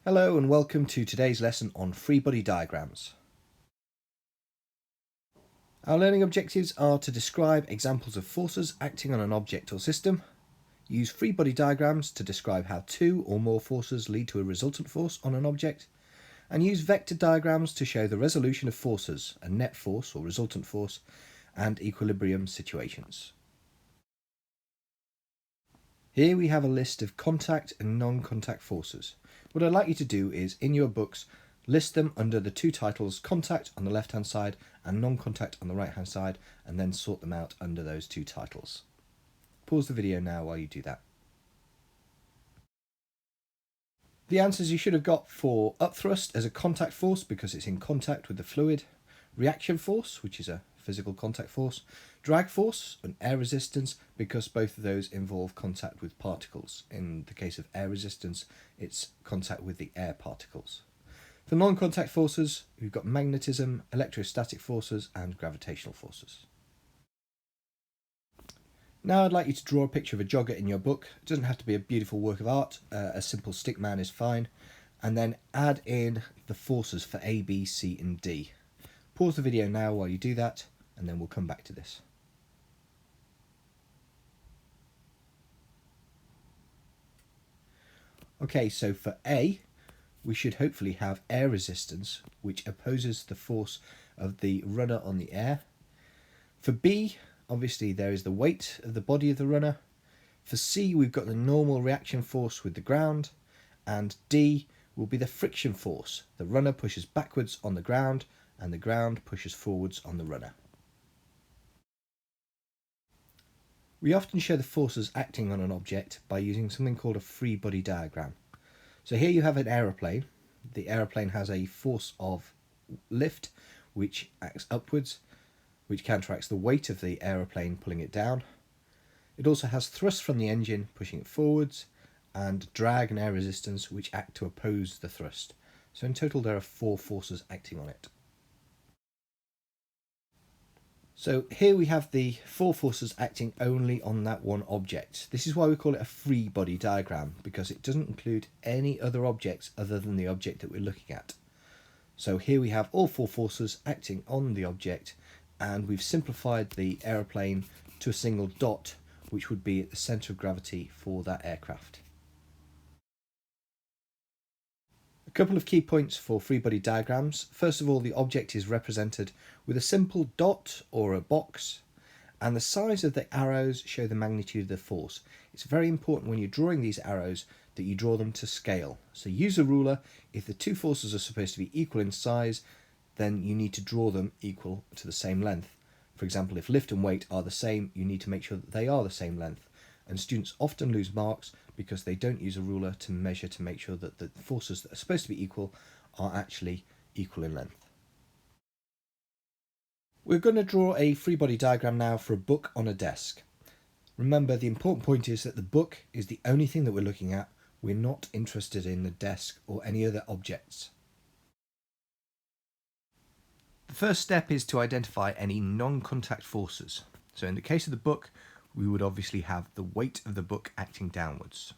Hello and welcome to today's lesson on free body diagrams. Our learning objectives are to describe examples of forces acting on an object or system, use free body diagrams to describe how two or more forces lead to a resultant force on an object, and use vector diagrams to show the resolution of forces, a net force or resultant force, and equilibrium situations. Here we have a list of contact and non-contact forces. What I'd like you to do is, in your books, list them under the two titles, contact on the left-hand side and non-contact on the right-hand side, and then sort them out under those two titles. Pause the video now while you do that. The answers you should have got for upthrust as a contact force because it's in contact with the fluid, reaction force, which is a physical contact force, drag force and air resistance because both of those involve contact with particles. In the case of air resistance, it's contact with the air particles. For non-contact forces, we've got magnetism, electrostatic forces and gravitational forces. Now I'd like you to draw a picture of a jogger in your book. It doesn't have to be a beautiful work of art, a simple stick man is fine, and then add in the forces for A, B, C and D. Pause the video now while you do that, and then we'll come back to this. Okay, so for A, we should hopefully have air resistance, which opposes the force of the runner on the air. For B, obviously there is the weight of the body of the runner. For C, we've got the normal reaction force with the ground. And D will be the friction force. The runner pushes backwards on the ground, and the ground pushes forwards on the runner. We often show the forces acting on an object by using something called a free body diagram. So here you have an aeroplane. The aeroplane has a force of lift which acts upwards, which counteracts the weight of the aeroplane pulling it down. It also has thrust from the engine pushing it forwards, and drag and air resistance which act to oppose the thrust. So in total there are 4 forces acting on it. So here we have the 4 forces acting only on that one object. This is why we call it a free body diagram, because it doesn't include any other objects other than the object that we're looking at. So here we have all 4 forces acting on the object, and we've simplified the aeroplane to a single dot, which would be at the centre of gravity for that aircraft. A couple of key points for free body diagrams. First of all, the object is represented with a simple dot or a box, and the size of the arrows show the magnitude of the force. It's very important when you're drawing these arrows that you draw them to scale. So use a ruler. If the 2 forces are supposed to be equal in size, then you need to draw them equal to the same length. For example, if lift and weight are the same, you need to make sure that they are the same length. And students often lose marks because they don't use a ruler to measure to make sure that the forces that are supposed to be equal are actually equal in length. We're going to draw a free body diagram now for a book on a desk. Remember, the important point is that the book is the only thing that we're looking at. We're not interested in the desk or any other objects. The first step is to identify any non-contact forces. So in the case of the book, we would obviously have the weight of the book acting downwards.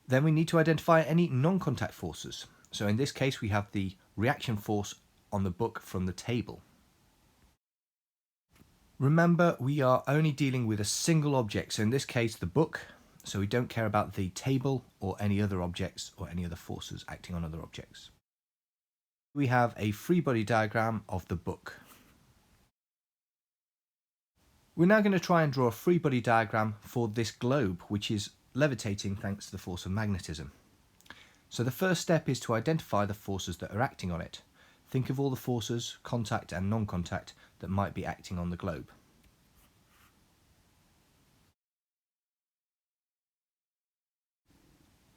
Then we need to identify any non-contact forces. So in this case, we have the reaction force on the book from the table. Remember, we are only dealing with a single object, so in this case the book, so we don't care about the table or any other objects or any other forces acting on other objects. We have a free body diagram of the book. We're now going to try and draw a free body diagram for this globe, which is levitating thanks to the force of magnetism. So the first step is to identify the forces that are acting on it. Think of all the forces, contact and non-contact, that might be acting on the globe.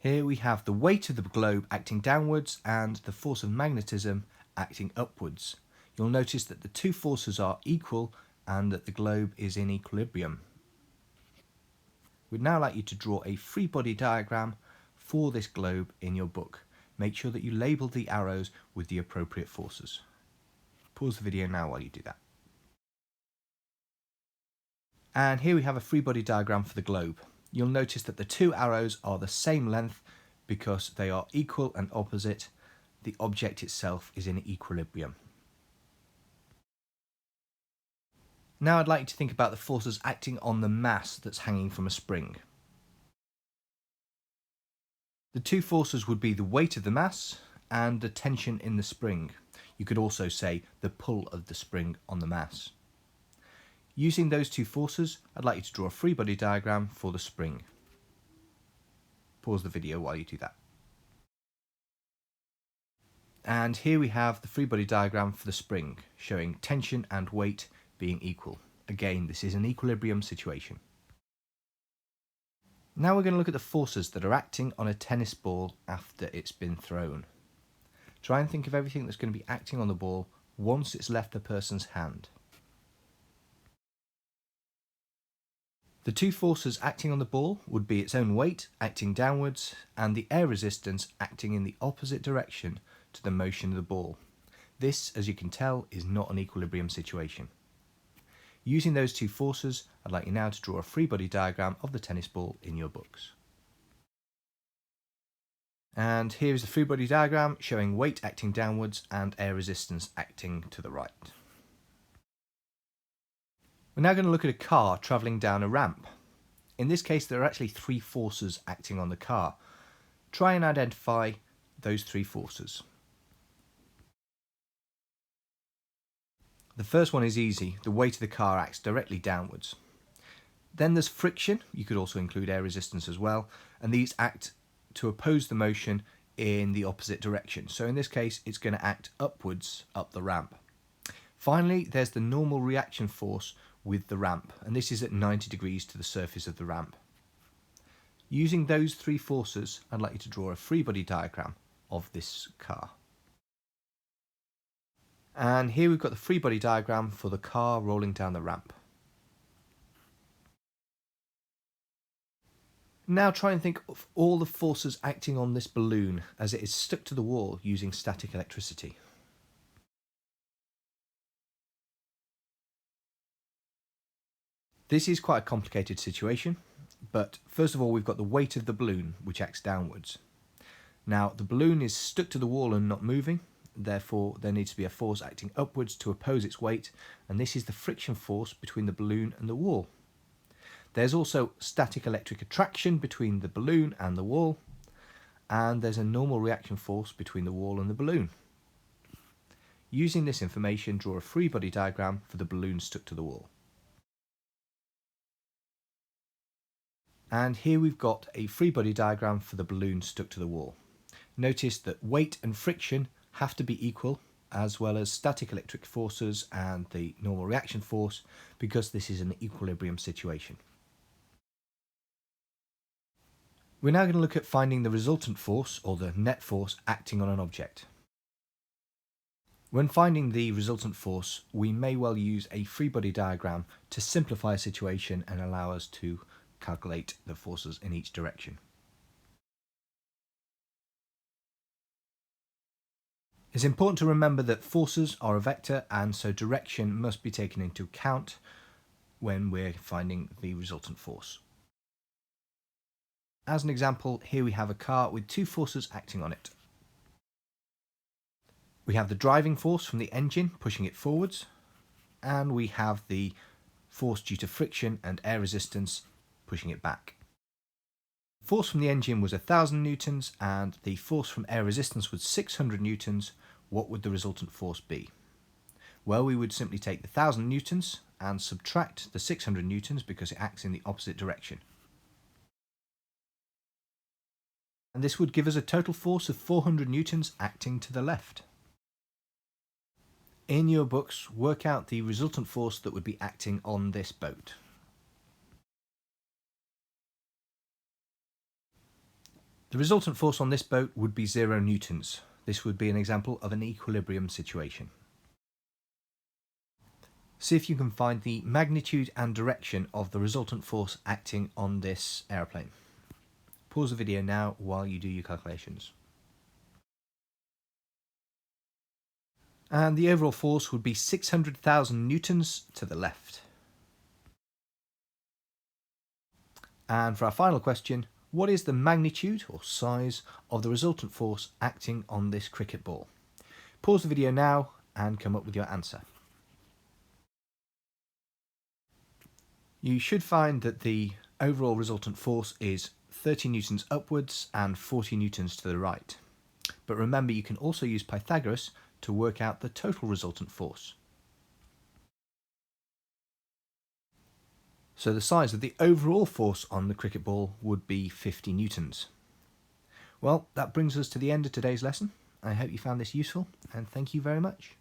Here we have the weight of the globe acting downwards and the force of magnetism acting upwards. You'll notice that the 2 forces are equal and that the globe is in equilibrium. We'd now like you to draw a free body diagram for this globe in your book. Make sure that you label the arrows with the appropriate forces. Pause the video now while you do that. And here we have a free body diagram for the globe. You'll notice that the 2 arrows are the same length because they are equal and opposite. The object itself is in equilibrium. Now I'd like you to think about the forces acting on the mass that's hanging from a spring. The two forces would be the weight of the mass and the tension in the spring. You could also say the pull of the spring on the mass. Using those two forces, I'd like you to draw a free body diagram for the spring. Pause the video while you do that. And here we have the free body diagram for the spring, showing tension and weight being equal. Again, this is an equilibrium situation. Now we're going to look at the forces that are acting on a tennis ball after it's been thrown. Try and think of everything that's going to be acting on the ball once it's left the person's hand. The two forces acting on the ball would be its own weight acting downwards and the air resistance acting in the opposite direction to the motion of the ball. This, as you can tell, is not an equilibrium situation. Using those two forces, I'd like you now to draw a free body diagram of the tennis ball in your books. And here is the free body diagram showing weight acting downwards and air resistance acting to the right. We're now going to look at a car travelling down a ramp. In this case, there are actually three forces acting on the car. Try and identify those three forces. The first one is easy. The weight of the car acts directly downwards. Then there's friction. You could also include air resistance as well. And these act to oppose the motion in the opposite direction. So in this case, it's going to act upwards up the ramp. Finally, there's the normal reaction force with the ramp, and this is at 90 degrees to the surface of the ramp. Using those three forces, I'd like you to draw a free body diagram of this car. And here we've got the free body diagram for the car rolling down the ramp. Now try and think of all the forces acting on this balloon as it is stuck to the wall using static electricity. This is quite a complicated situation, but first of all we've got the weight of the balloon which acts downwards. Now the balloon is stuck to the wall and not moving, therefore there needs to be a force acting upwards to oppose its weight, and this is the friction force between the balloon and the wall. There's also static electric attraction between the balloon and the wall, and there's a normal reaction force between the wall and the balloon. Using this information, draw a free body diagram for the balloon stuck to the wall. And here we've got a free body diagram for the balloon stuck to the wall. Notice that weight and friction have to be equal, as well as static electric forces and the normal reaction force, because this is an equilibrium situation. We're now going to look at finding the resultant force, or the net force, acting on an object. When finding the resultant force, we may well use a free body diagram to simplify a situation and allow us to calculate the forces in each direction. It's important to remember that forces are a vector, and so direction must be taken into account when we're finding the resultant force. As an example, here we have a car with two forces acting on it. We have the driving force from the engine pushing it forwards, and we have the force due to friction and air resistance pushing it back. The force from the engine was 1,000 newtons and the force from air resistance was 600 newtons. What would the resultant force be? Well, we would simply take the 1,000 newtons and subtract the 600 newtons because it acts in the opposite direction. And this would give us a total force of 400 newtons acting to the left. In your books, work out the resultant force that would be acting on this boat. The resultant force on this boat would be 0 newtons. This would be an example of an equilibrium situation. See if you can find the magnitude and direction of the resultant force acting on this aeroplane. Pause the video now while you do your calculations. And the overall force would be 600,000 newtons to the left. And for our final question, What is the magnitude or size of the resultant force acting on this cricket ball? Pause the video now and come up with your answer. You should find that the overall resultant force is 30 newtons upwards and 40 newtons to the right. But remember, you can also use Pythagoras to work out the total resultant force. So the size of the overall force on the cricket ball would be 50 newtons. Well, that brings us to the end of today's lesson. I hope you found this useful, and thank you very much.